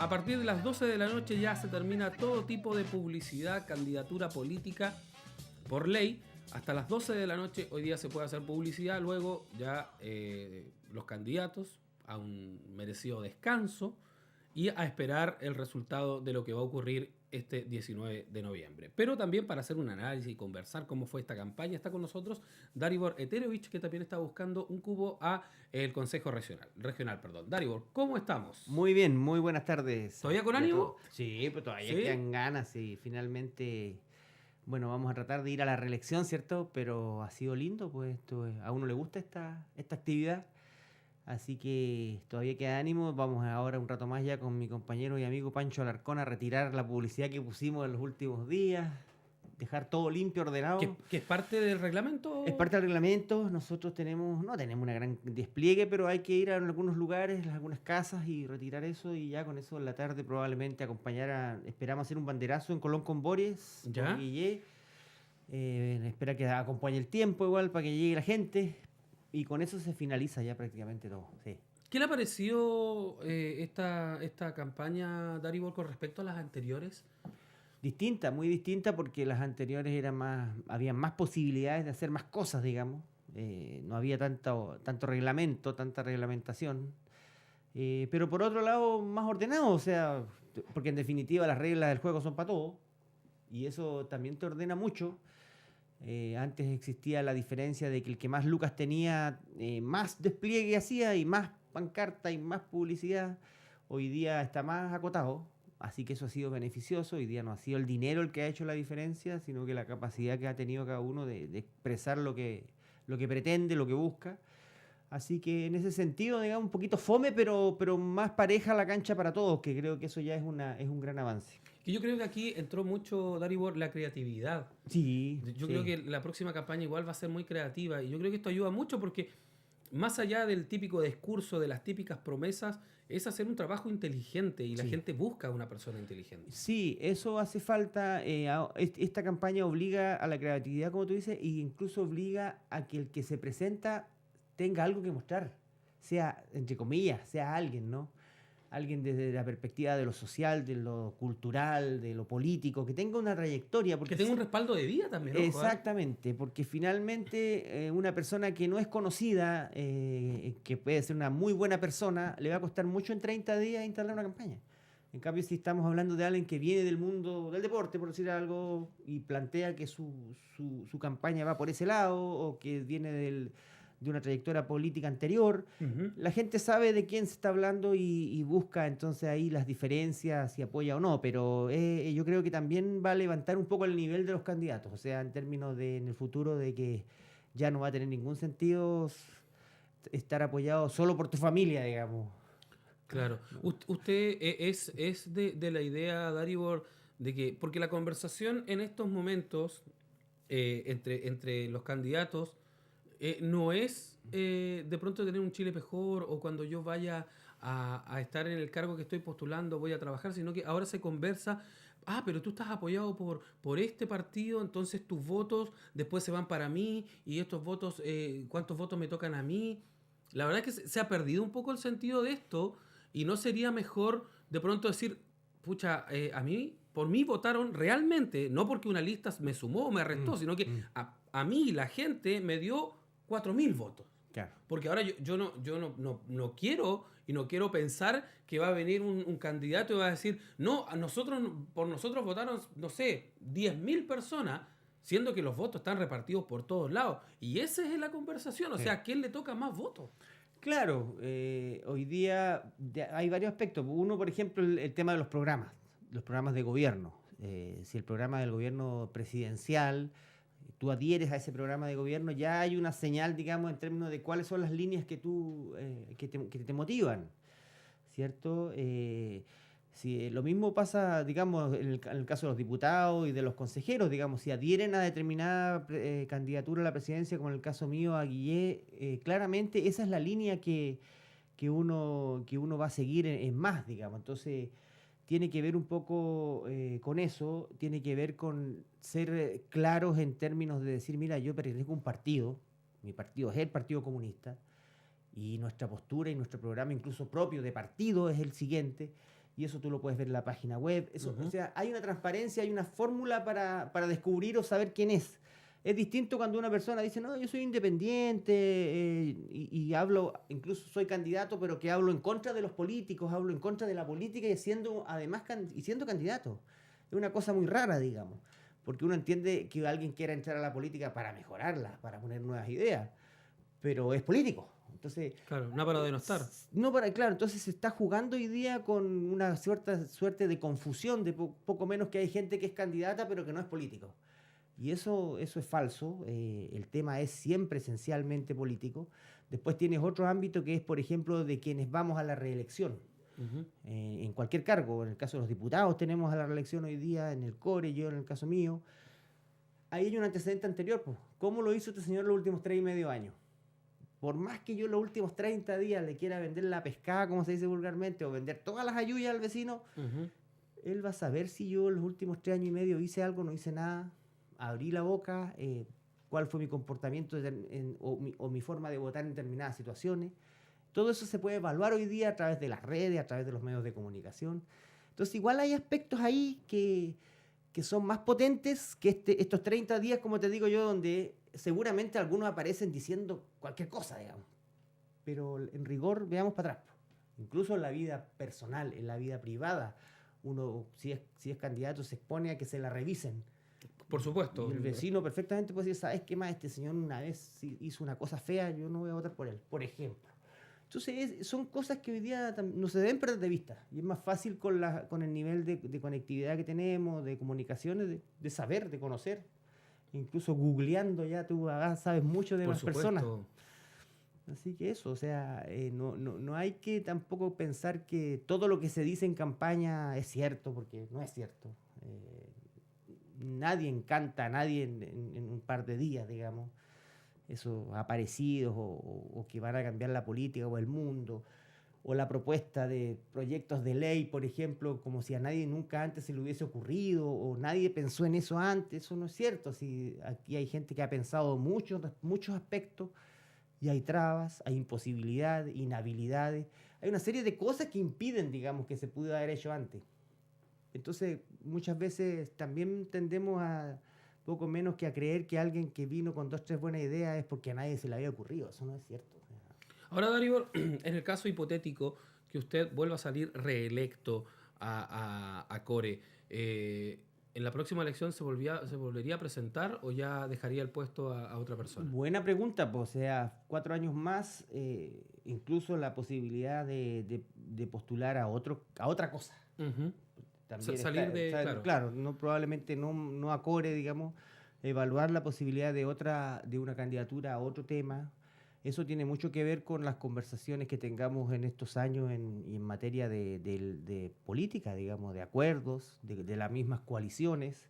A partir de las 12 de la noche ya se termina todo tipo de publicidad, candidatura política por ley. Hasta las 12 de la noche hoy día se puede hacer publicidad, luego ya los candidatos a un merecido descanso y a esperar el resultado de lo que va a ocurrir este 19 de noviembre. Pero también para hacer un análisis y conversar cómo fue esta campaña, está con nosotros Dalibor Eterovich, que también está buscando un cupo a el Consejo Regional. Dalibor, ¿cómo estamos? Muy bien, muy buenas tardes. ¿Todavía con ánimo? Sí, pero todavía ¿Sí? quedan ganas y finalmente, bueno, vamos a tratar de ir a la reelección, ¿cierto? Pero ha sido lindo, pues a uno le gusta esta actividad, así que todavía queda ánimo. Vamos ahora un rato más ya con mi compañero y amigo Pancho Alarcón a retirar la publicidad que pusimos en los últimos días, dejar todo limpio, ordenado. ¿Que es parte del reglamento? Es parte del reglamento. Nosotros no tenemos una gran despliegue, pero hay que ir a algunos lugares, a algunas casas y retirar eso. Y ya con eso en la tarde probablemente esperamos hacer un banderazo en Colón con Bores, ¿Ya? por Guillé. Espera que acompañe el tiempo igual para que llegue la gente. Y con eso se finaliza ya prácticamente todo. Sí. ¿Qué le ha parecido esta campaña, Daribor, con respecto a las anteriores? Distinta, muy distinta, porque las anteriores había más posibilidades de hacer más cosas, digamos. No había tanto reglamento, tanta reglamentación. Pero por otro lado, más ordenado, o sea, porque en definitiva las reglas del juego son para todos, y eso también te ordena mucho. Antes existía la diferencia de que el que más lucas tenía, más despliegue hacía y más pancarta y más publicidad. Hoy día está más acotado. Así que eso ha sido beneficioso. Hoy día no ha sido el dinero el que ha hecho la diferencia, sino que la capacidad que ha tenido cada uno de expresar lo que pretende, lo que busca. Así que en ese sentido, digamos, un poquito fome, pero más pareja la cancha para todos, que creo que eso ya es un gran avance. Que yo creo que aquí entró mucho, Daribor, la creatividad. Sí, Yo sí. creo que la próxima campaña igual va a ser muy creativa y yo creo que esto ayuda mucho porque más allá del típico discurso, de las típicas promesas, es hacer un trabajo inteligente y la Sí. gente busca a una persona inteligente. Sí, eso hace falta. Esta campaña obliga a la creatividad, como tú dices, e incluso obliga a que el que se presenta tenga algo que mostrar, sea, entre comillas, sea alguien, ¿no? Alguien desde la perspectiva de lo social, de lo cultural, de lo político, que tenga una trayectoria. Que tenga un respaldo de vida también, ¿no? Exactamente, porque finalmente una persona que no es conocida, que puede ser una muy buena persona, le va a costar mucho en 30 días instalar una campaña. En cambio, si estamos hablando de alguien que viene del mundo del deporte, por decir algo, y plantea que su campaña va por ese lado, o que viene de una trayectoria política anterior, la gente sabe de quién se está hablando y busca entonces ahí las diferencias, si apoya o no, pero yo creo que también va a levantar un poco el nivel de los candidatos, o sea, en términos de en el futuro de que ya no va a tener ningún sentido estar apoyado solo por tu familia, digamos. Claro. Usted es de la idea, Daribor, de que, porque la conversación en estos momentos entre los candidatos no es de pronto tener un Chile mejor o cuando yo vaya a estar en el cargo que estoy postulando voy a trabajar, sino que ahora se conversa, pero tú estás apoyado por este partido, entonces tus votos después se van para mí y estos votos, ¿cuántos votos me tocan a mí? La verdad es que se ha perdido un poco el sentido de esto y no sería mejor de pronto decir, pucha, por mí votaron realmente, no porque una lista me sumó o me restó, sino que a mí la gente me dio 4.000 votos. Claro. Porque ahora yo no quiero y no quiero pensar que va a venir un candidato y va a decir, no, por nosotros votaron, no sé, 10.000 personas, siendo que los votos están repartidos por todos lados. Y esa es la conversación, o sea, ¿a quién le toca más votos? Claro, hoy día hay varios aspectos. Uno, por ejemplo, el tema de los programas de gobierno. Si el programa del gobierno presidencial, tú adhieres a ese programa de gobierno, ya hay una señal, digamos, en términos de cuáles son las líneas que te motivan, ¿cierto? Si lo mismo pasa, digamos, en el caso de los diputados y de los consejeros, digamos, si adhieren a determinada candidatura a la presidencia, como en el caso mío a Guillé, claramente esa es la línea que uno va a seguir en más, digamos. Entonces, tiene que ver un poco con eso, tiene que ver con ser claros en términos de decir, mira, yo pertenezco a un partido, mi partido es el Partido Comunista, y nuestra postura y nuestro programa incluso propio de partido es el siguiente. y eso tú lo puedes ver en la página web. Eso, o sea, hay una transparencia, hay una fórmula para descubrir o saber quién es. Es distinto cuando una persona dice, no, yo soy independiente y hablo, incluso soy candidato, pero que hablo en contra de los políticos, hablo en contra de la política y siendo candidato. Es una cosa muy rara, digamos, porque uno entiende que alguien quiera entrar a la política para mejorarla, para poner nuevas ideas, pero es político. Entonces, claro, no para denostar. Claro, entonces se está jugando hoy día con una cierta suerte de confusión, de poco menos que hay gente que es candidata pero que no es político. Y eso es falso. El tema es siempre esencialmente político. Después tienes otro ámbito que es, por ejemplo, de quienes vamos a la reelección. En cualquier cargo, en el caso de los diputados tenemos a la reelección hoy día, en el CORE, yo en el caso mío. Ahí hay un antecedente anterior, pues. ¿Cómo lo hizo este señor los últimos 3,5 años? Por más que yo los últimos 30 días le quiera vender la pescada, como se dice vulgarmente, o vender todas las ayuyas al vecino, él va a saber si yo los últimos 3 años y medio hice algo, no hice nada, abrí la boca, cuál fue mi comportamiento o mi forma de votar en determinadas situaciones. Todo eso se puede evaluar hoy día a través de las redes, a través de los medios de comunicación. Entonces igual hay aspectos ahí que son más potentes que estos 30 días, como te digo yo, donde seguramente algunos aparecen diciendo cualquier cosa, digamos. Pero en rigor, veamos para atrás. Incluso en la vida personal, en la vida privada, uno, si es candidato, se expone a que se la revisen. Por supuesto. Y el vecino perfectamente puede decir, ¿sabes qué más? Este señor una vez hizo una cosa fea, yo no voy a votar por él, por ejemplo. Entonces son cosas que hoy día no se deben perder de vista. Y es más fácil con el nivel de conectividad que tenemos, de comunicaciones, de saber, de conocer. Incluso googleando ya tú sabes mucho de las personas. Así que eso, o sea, no hay que tampoco pensar que todo lo que se dice en campaña es cierto, porque no es cierto. Nadie encanta a nadie en un par de días, digamos. Esos aparecidos o que van a cambiar la política o el mundo, o la propuesta de proyectos de ley, por ejemplo, como si a nadie nunca antes se le hubiese ocurrido o nadie pensó en eso antes. Eso no es cierto. Si aquí hay gente que ha pensado muchos aspectos y hay trabas, hay imposibilidades, inhabilidades, hay una serie de cosas que impiden, digamos, que se pudo haber hecho antes. Entonces, muchas veces también tendemos a poco menos que a creer que alguien que vino con 2 o 3 buenas ideas es porque a nadie se le había ocurrido. Eso no es cierto. Ahora, Darío, en el caso hipotético que usted vuelva a salir reelecto a CORE, ¿en la próxima elección se volvería a presentar o ya dejaría el puesto a otra persona? Buena pregunta, pues, o sea, 4 años más, incluso la posibilidad de postular a otra cosa. También salir claro, probablemente no a CORE, digamos, evaluar la posibilidad de una candidatura a otro tema. Eso tiene mucho que ver con las conversaciones que tengamos en estos años en materia de política, digamos, de acuerdos, de las mismas coaliciones.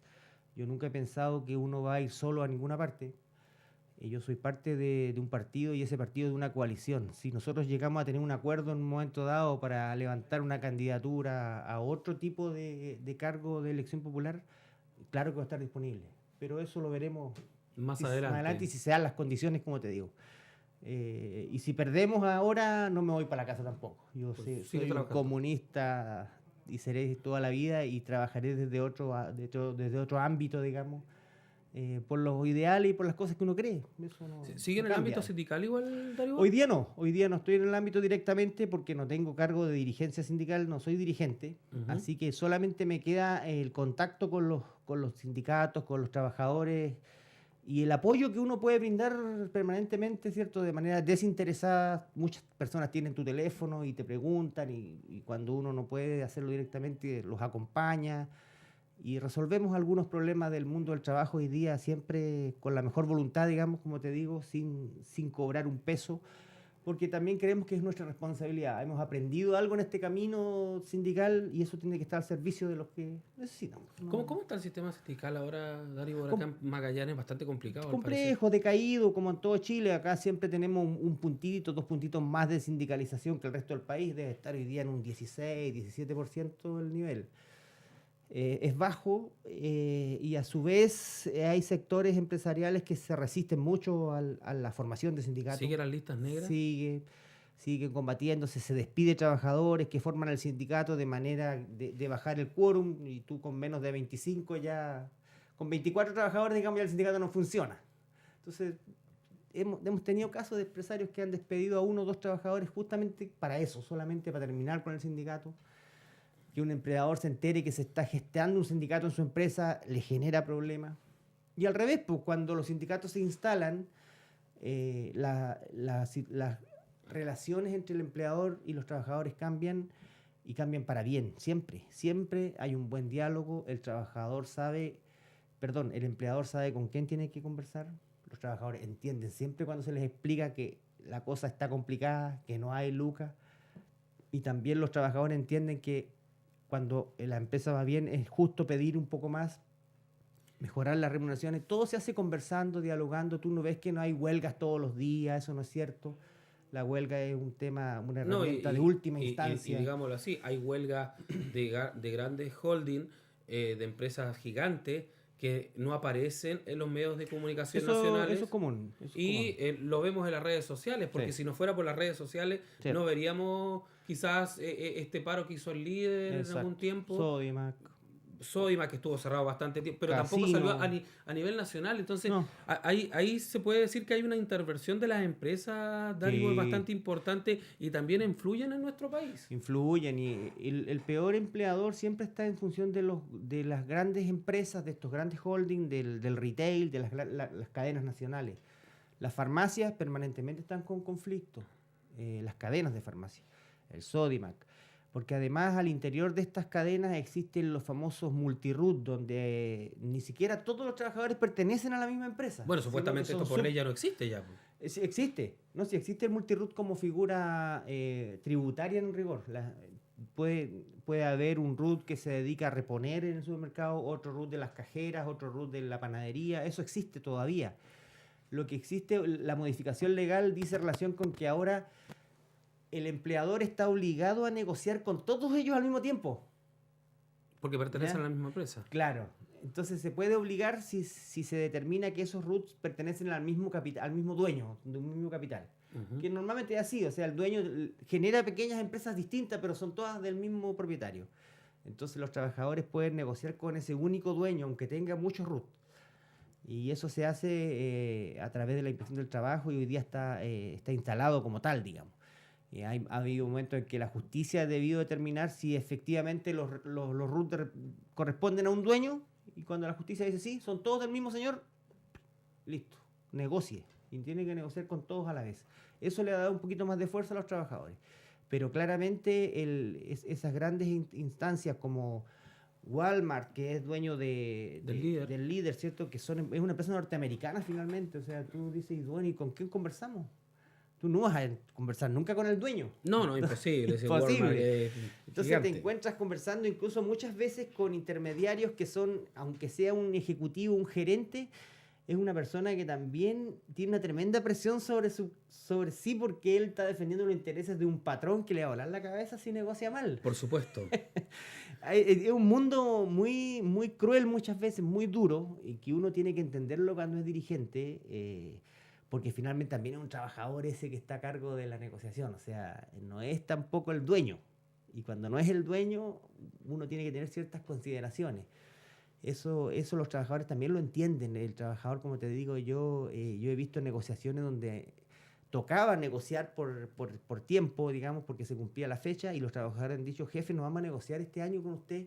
Yo nunca he pensado que uno va a ir solo a ninguna parte. Yo soy parte de un partido y ese partido de una coalición. Si nosotros llegamos a tener un acuerdo en un momento dado para levantar una candidatura a otro tipo de cargo de elección popular, claro que va a estar disponible. Pero eso lo veremos más adelante y si se dan las condiciones, como te digo. Y si perdemos ahora, no me voy para la casa tampoco. Yo soy un comunista y seré toda la vida y trabajaré desde otro ámbito, digamos. Por los ideales y por las cosas que uno cree. Eso ¿Sigue en el ámbito sindical igual, Darío? Hoy día no estoy en el ámbito directamente porque no tengo cargo de dirigencia sindical, no soy dirigente, así que solamente me queda el contacto con los sindicatos, con los trabajadores y el apoyo que uno puede brindar permanentemente, ¿cierto? De manera desinteresada. Muchas personas tienen tu teléfono y te preguntan y cuando uno no puede hacerlo directamente los acompaña. Y resolvemos algunos problemas del mundo del trabajo hoy día siempre con la mejor voluntad, digamos, como te digo, sin cobrar un peso, porque también creemos que es nuestra responsabilidad. Hemos aprendido algo en este camino sindical y eso tiene que estar al servicio de los que necesitamos. ¿Cómo está el sistema sindical ahora, Darío? Acá en Magallanes es bastante complicado. Complejo, decaído, como en todo Chile. Acá siempre tenemos un puntito, 2 puntitos más de sindicalización que el resto del país. Debe estar hoy día en un 16, 17% el nivel. Es bajo y a su vez hay sectores empresariales que se resisten mucho a la formación de sindicatos. ¿Sigue las listas negras? Sigue. sigue combatiéndose, se despide trabajadores que forman el sindicato de manera de bajar el quórum, y tú con menos de 25 ya, con 24 trabajadores, digamos, ya el sindicato no funciona. Entonces, hemos tenido casos de empresarios que han despedido a 1 o 2 trabajadores justamente para eso, solamente para terminar con el sindicato. Que un empleador se entere que se está gestando un sindicato en su empresa le genera problemas. Y al revés, pues cuando los sindicatos se instalan, las relaciones entre el empleador y los trabajadores cambian, y cambian para bien, siempre. Siempre hay un buen diálogo, el empleador sabe con quién tiene que conversar, los trabajadores entienden siempre cuando se les explica que la cosa está complicada, que no hay lucas, y también los trabajadores entienden que cuando la empresa va bien es justo pedir un poco más, mejorar las remuneraciones. Todo se hace conversando, dialogando. Tú no ves que no hay huelgas todos los días, eso no es cierto. La huelga es un tema, una herramienta de última instancia. Y digámoslo así, hay huelgas de grandes holding, de empresas gigantes que no aparecen en los medios de comunicación nacionales. Eso es común. Lo vemos en las redes sociales, porque si no fuera por las redes sociales, no veríamos quizás este paro que hizo el líder en algún tiempo. Sodimac, que estuvo cerrado bastante tiempo, pero Casino. tampoco salió a nivel nacional. Entonces, ahí se puede decir que hay una intervención de las empresas, Darío, bastante importante, y también influyen en nuestro país. Influyen, y el peor empleador siempre está en función de las grandes empresas, de estos grandes holdings, del retail, de las cadenas nacionales. Las farmacias permanentemente están con conflictos, las cadenas de farmacia, el Sodimac. Porque además al interior de estas cadenas existen los famosos multiroot, donde ni siquiera todos los trabajadores pertenecen a la misma empresa. Bueno, supuestamente esto por ley ya no existe ya. Existe, ¿no? Si existe el multiroot como figura tributaria en rigor. Puede haber un root que se dedica a reponer en el supermercado, otro root de las cajeras, otro root de la panadería. Eso existe todavía. Lo que existe, la modificación legal dice relación con que ahora el empleador está obligado a negociar con todos ellos al mismo tiempo. Porque pertenecen a la misma empresa. Claro. Entonces se puede obligar si se determina que esos roots pertenecen al mismo dueño, de un mismo capital. Que normalmente es así, o sea, el dueño genera pequeñas empresas distintas, pero son todas del mismo propietario. Entonces los trabajadores pueden negociar con ese único dueño, aunque tenga muchos roots. Y eso se hace a través de la Inspección del Trabajo, y hoy día está instalado como tal, digamos. Ha habido momentos en que la justicia ha debido determinar si efectivamente los RUT corresponden a un dueño, y cuando la justicia dice sí, son todos del mismo señor, listo, negocie. Y tiene que negociar con todos a la vez. Eso le ha dado un poquito más de fuerza a los trabajadores. Pero claramente esas grandes instancias como Walmart, que es dueño del líder, ¿cierto? Que es una empresa norteamericana finalmente. O sea, tú dices, bueno, ¿y con quién conversamos? Tú no vas a conversar nunca con el dueño. No, imposible. Imposible. Entonces gigante. Te encuentras conversando incluso muchas veces con intermediarios que son, aunque sea un ejecutivo, un gerente, es una persona que también tiene una tremenda presión sobre sí, porque él está defendiendo los intereses de un patrón que le va a volar la cabeza si negocia mal. Por supuesto. Es un mundo muy, muy cruel muchas veces, muy duro, y que uno tiene que entenderlo cuando es dirigente, porque finalmente también es un trabajador ese que está a cargo de la negociación. O sea, no es tampoco el dueño. Y cuando no es el dueño, uno tiene que tener ciertas consideraciones. Eso los trabajadores también lo entienden. El trabajador, como te digo, yo he visto negociaciones donde tocaba negociar por tiempo, digamos, porque se cumplía la fecha, y los trabajadores han dicho, jefe, no vamos a negociar este año con usted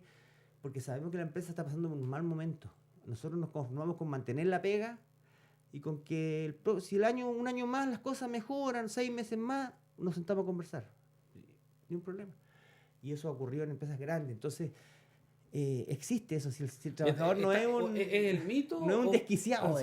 porque sabemos que la empresa está pasando por un mal momento. Nosotros nos conformamos con mantener la pega, y con que si un año más las cosas mejoran, 6 meses más, nos sentamos a conversar. Ni un problema. Y eso ocurrió en empresas grandes. Entonces, existe eso. Si el trabajador no es un... ¿Es el mito? No es un desquiciado.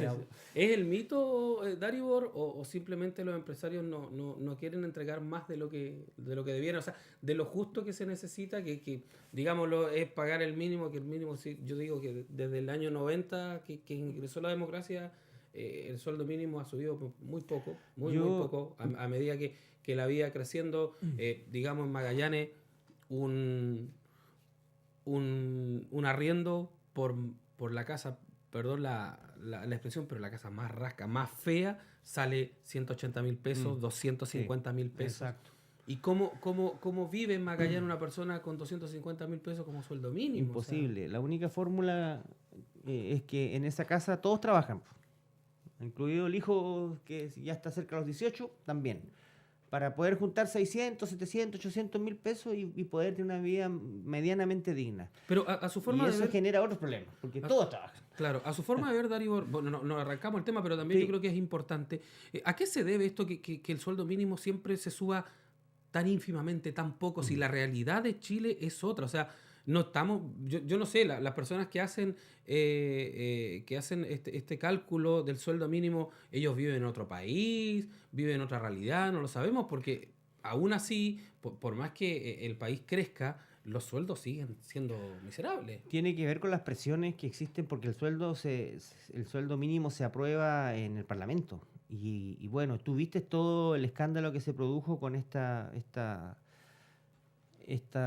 ¿Es el mito, Daribor, o simplemente los empresarios no quieren entregar más de lo que debieran? O sea, de lo justo que se necesita, que digámoslo, es pagar el mínimo, que el mínimo, yo digo que desde el año 90 que ingresó la democracia, el sueldo mínimo ha subido muy poco, muy poco, a medida que la vida creciendo. Digamos, en Magallanes, un arriendo por la casa, perdón la expresión, pero la casa más rasca, más fea, sale 180,000 pesos, 250,000 pesos. Exacto. ¿Y cómo vive en Magallanes una persona con 250.000 pesos como sueldo mínimo? Imposible. La única fórmula es que en esa casa todos trabajan, incluido el hijo que ya está cerca de los 18, también. Para poder juntar 600, 700, 800 mil pesos y poder tener una vida medianamente digna. Pero a su forma y de eso ver... genera otros problemas, porque todos trabajan. Claro, a su forma de ver, Darío, bueno, no arrancamos el tema, pero también Sí. yo creo que es importante. ¿A qué se debe esto que el sueldo mínimo siempre se suba tan ínfimamente, tan poco, si la realidad de Chile es otra? O sea, no estamos, yo no sé, las personas que hacen este cálculo del sueldo mínimo, ellos viven en otro país, viven en otra realidad, no lo sabemos, porque aún así, por más que el país crezca, los sueldos siguen siendo miserables. Tiene que ver con las presiones que existen porque el sueldo mínimo se aprueba en el Parlamento. Y bueno, tú viste todo el escándalo que se produjo con esta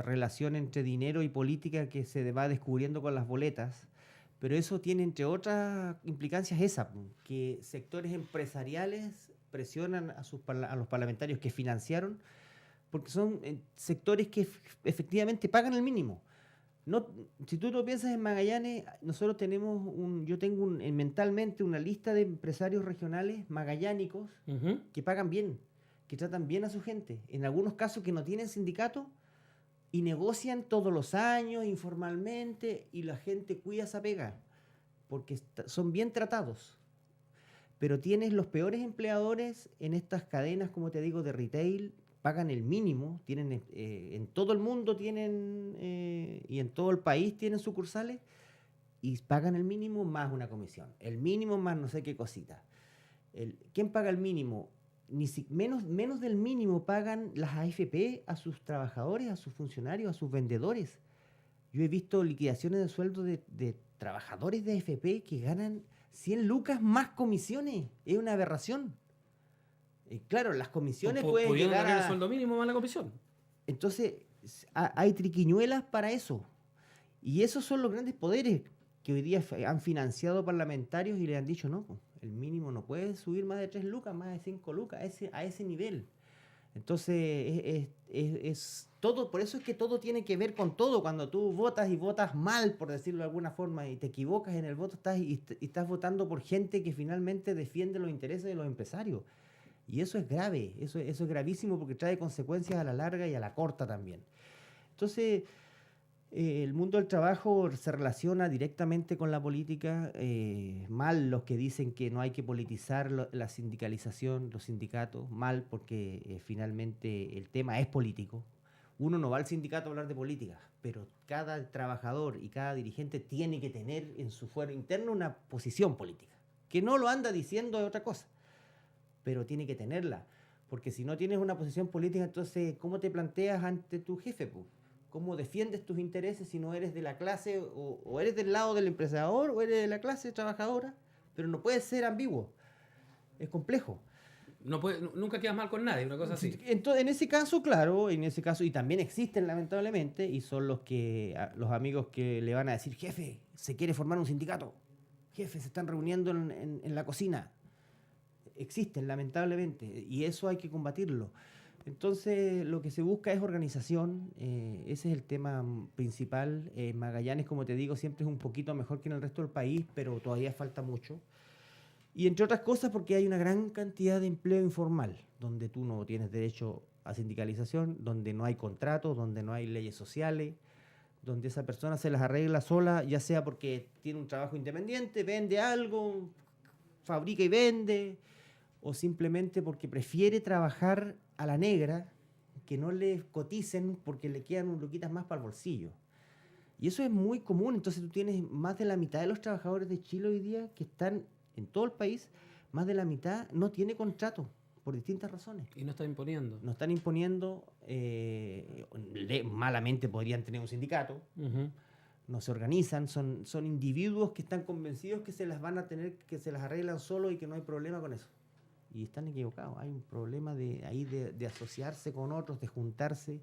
relación entre dinero y política que se va descubriendo con las boletas. Pero eso tiene, entre otras implicancias, que sectores empresariales presionan a los parlamentarios que financiaron, porque son sectores que efectivamente pagan el mínimo. No, si tú lo piensas en Magallanes, nosotros yo tengo mentalmente una lista de empresarios regionales magallánicos que pagan bien, que tratan bien a su gente. En algunos casos que no tienen sindicato y negocian todos los años informalmente y la gente cuida esa pega porque son bien tratados. Pero tienes los peores empleadores en estas cadenas, como te digo, de retail, pagan el mínimo, tienen en todo el mundo tienen y en todo el país tienen sucursales y pagan el mínimo más una comisión, el mínimo más no sé qué cosita. ¿Quién paga el mínimo? Menos del mínimo pagan las AFP a sus trabajadores, a sus funcionarios, a sus vendedores. Yo he visto liquidaciones de sueldo de trabajadores de AFP que ganan 100 lucas más comisiones. Es una aberración. Claro, las comisiones pueden llegar ganar el sueldo mínimo más la comisión. Entonces, hay triquiñuelas para eso. Y esos son los grandes poderes que hoy día han financiado parlamentarios y le han dicho, no, el mínimo no puede subir más de 3 lucas, más de 5 lucas, a ese nivel. Entonces, es todo, por eso es que todo tiene que ver con todo. Cuando tú votas y votas mal, por decirlo de alguna forma, y te equivocas en el voto, estás votando por gente que finalmente defiende los intereses de los empresarios. Y eso es grave, eso es gravísimo porque trae consecuencias a la larga y a la corta también. Entonces, el mundo del trabajo se relaciona directamente con la política. Mal los que dicen que no hay que politizar la sindicalización, los sindicatos. Mal porque finalmente el tema es político. Uno no va al sindicato a hablar de política, pero cada trabajador y cada dirigente tiene que tener en su fuero interno una posición política. Que no lo anda diciendo es otra cosa, pero tiene que tenerla. Porque si no tienes una posición política, entonces, ¿cómo te planteas ante tu jefe? ¿Cómo defiendes tus intereses si no eres de la clase o eres del lado del empresariador o eres de la clase trabajadora? Pero no puedes ser ambiguo. Es complejo. Nunca quedas mal con nadie, una cosa así. Entonces, en ese caso, claro, y también existen lamentablemente, y son los amigos que le van a decir, jefe, se quiere formar un sindicato. Jefe, se están reuniendo en la cocina. Existen, lamentablemente, y eso hay que combatirlo. Entonces, lo que se busca es organización, ese es el tema principal. Magallanes, como te digo, siempre es un poquito mejor que en el resto del país, pero todavía falta mucho. Y entre otras cosas porque hay una gran cantidad de empleo informal, donde tú no tienes derecho a sindicalización, donde no hay contratos, donde no hay leyes sociales, donde esa persona se las arregla sola, ya sea porque tiene un trabajo independiente, vende algo, fabrica y vende, o simplemente porque prefiere trabajar a la negra, que no le coticen porque le quedan un luquitas más para el bolsillo. Y eso es muy común. Entonces tú tienes más de la mitad de los trabajadores de Chile hoy día que están en todo el país, más de la mitad no tiene contrato por distintas razones. Y no están imponiendo. No están imponiendo, malamente podrían tener un sindicato, no se organizan, son individuos que están convencidos que se las van a tener, que se las arreglan solo y que no hay problema con eso. Y están equivocados. Hay un problema de asociarse con otros, de juntarse,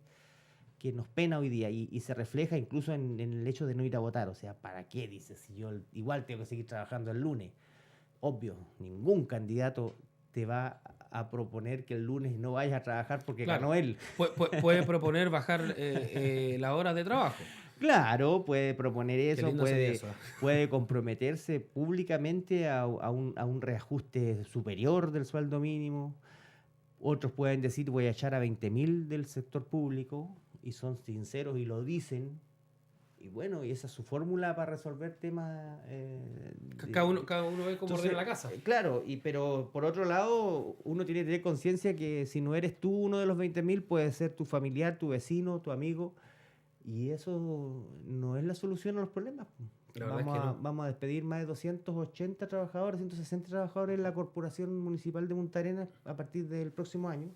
que nos pena hoy día y se refleja incluso en el hecho de no ir a votar. O sea, ¿para qué? Dices, si yo igual tengo que seguir trabajando el lunes. Obvio, ningún candidato te va a proponer que el lunes no vayas a trabajar porque Claro. ganó él. Puede proponer bajar las horas de trabajo. Claro, puede proponer Qué eso, lindo sería eso. puede comprometerse públicamente a un reajuste superior del sueldo mínimo. Otros pueden decir voy a echar a 20.000 del sector público y son sinceros y lo dicen. Y bueno, y esa es su fórmula para resolver temas. Cada uno ve cómo ordena la casa. Claro, pero por otro lado, uno tiene que tener conciencia que si no eres tú uno de los 20.000, puede ser tu familiar, tu vecino, tu amigo. Y eso no es la solución a los problemas. La verdad es que no. Vamos a despedir más de 280 trabajadores, 160 trabajadores en la Corporación Municipal de Punta Arenas a partir del próximo año.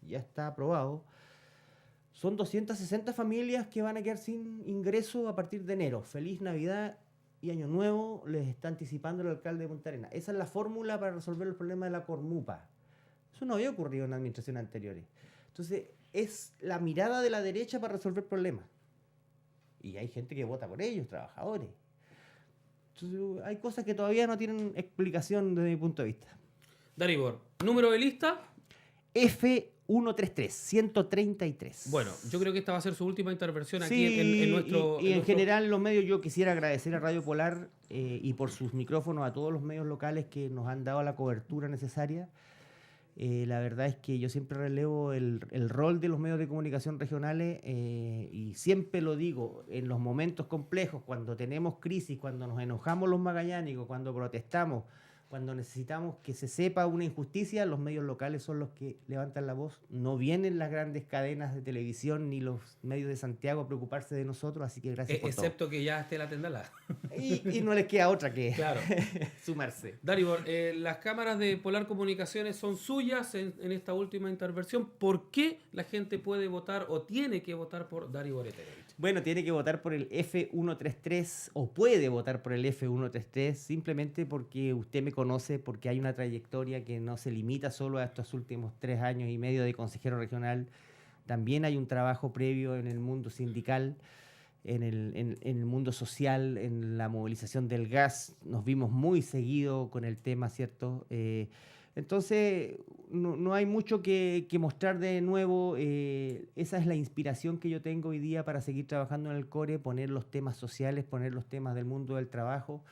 Ya está aprobado. Son 260 familias que van a quedar sin ingreso a partir de enero. Feliz Navidad y Año Nuevo les está anticipando el alcalde de Punta Arenas. Esa es la fórmula para resolver el problema de la Cormupa. Eso no había ocurrido en administraciones anteriores. Entonces, es la mirada de la derecha para resolver problemas. Y hay gente que vota por ellos, trabajadores. Entonces, hay cosas que todavía no tienen explicación desde mi punto de vista. Daribor, número de lista. F133, 133. Bueno, yo creo que esta va a ser su última intervención Sí, aquí en nuestro... Y en general, los medios, yo quisiera agradecer a Radio Polar y por sus micrófonos a todos los medios locales que nos han dado la cobertura necesaria. La verdad es que yo siempre relevo el rol de los medios de comunicación regionales y siempre lo digo, en los momentos complejos, cuando tenemos crisis, cuando nos enojamos los magallánicos, cuando protestamos, cuando necesitamos que se sepa una injusticia, los medios locales son los que levantan la voz. No vienen las grandes cadenas de televisión ni los medios de Santiago a preocuparse de nosotros, así que gracias por todo. Excepto que ya esté la tendala. Y no les queda otra que Claro. sumarse. Daribor, las cámaras de Polar Comunicaciones son suyas en esta última intervención. ¿Por qué la gente puede votar o tiene que votar por Daribor Eterovich? Bueno, tiene que votar por el F133 o puede votar por el F133 simplemente porque usted me conoce, porque hay una trayectoria que no se limita solo a estos últimos 3 años y medio de consejero regional. También hay un trabajo previo en el mundo sindical, en el mundo social, en la movilización del gas. Nos vimos muy seguido con el tema, ¿cierto? Entonces, no hay mucho que mostrar de nuevo. Esa es la inspiración que yo tengo hoy día para seguir trabajando en el CORE, poner los temas sociales, poner los temas del mundo del trabajo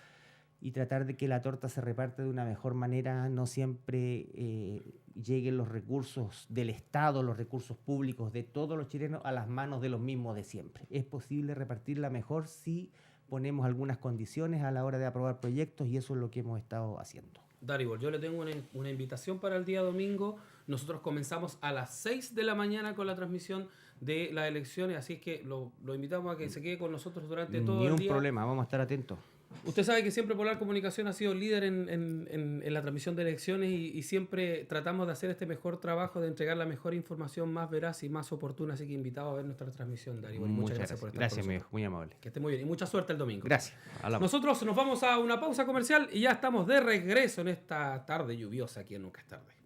y tratar de que la torta se reparte de una mejor manera. No siempre lleguen los recursos del Estado, los recursos públicos de todos los chilenos a las manos de los mismos de siempre. Es posible repartirla mejor si ponemos algunas condiciones a la hora de aprobar proyectos y eso es lo que hemos estado haciendo. Daribor, yo le tengo una invitación para el día domingo. Nosotros comenzamos a las 6 de la mañana con la transmisión de las elecciones, así es que lo invitamos a que se quede con nosotros durante todo el día. Ni un problema, vamos a estar atentos. Usted sabe que siempre Polar Comunicación ha sido líder en la transmisión de elecciones y siempre tratamos de hacer este mejor trabajo, de entregar la mejor información más veraz y más oportuna, así que invitado a ver nuestra transmisión, Daribor. Muchas gracias por estar Gracias, con mi nosotros. hijo, muy amable. Que esté muy bien y mucha suerte el domingo. Gracias. Hablamos. Nosotros nos vamos a una pausa comercial y ya estamos de regreso en esta tarde lluviosa aquí en Nunca es Tarde.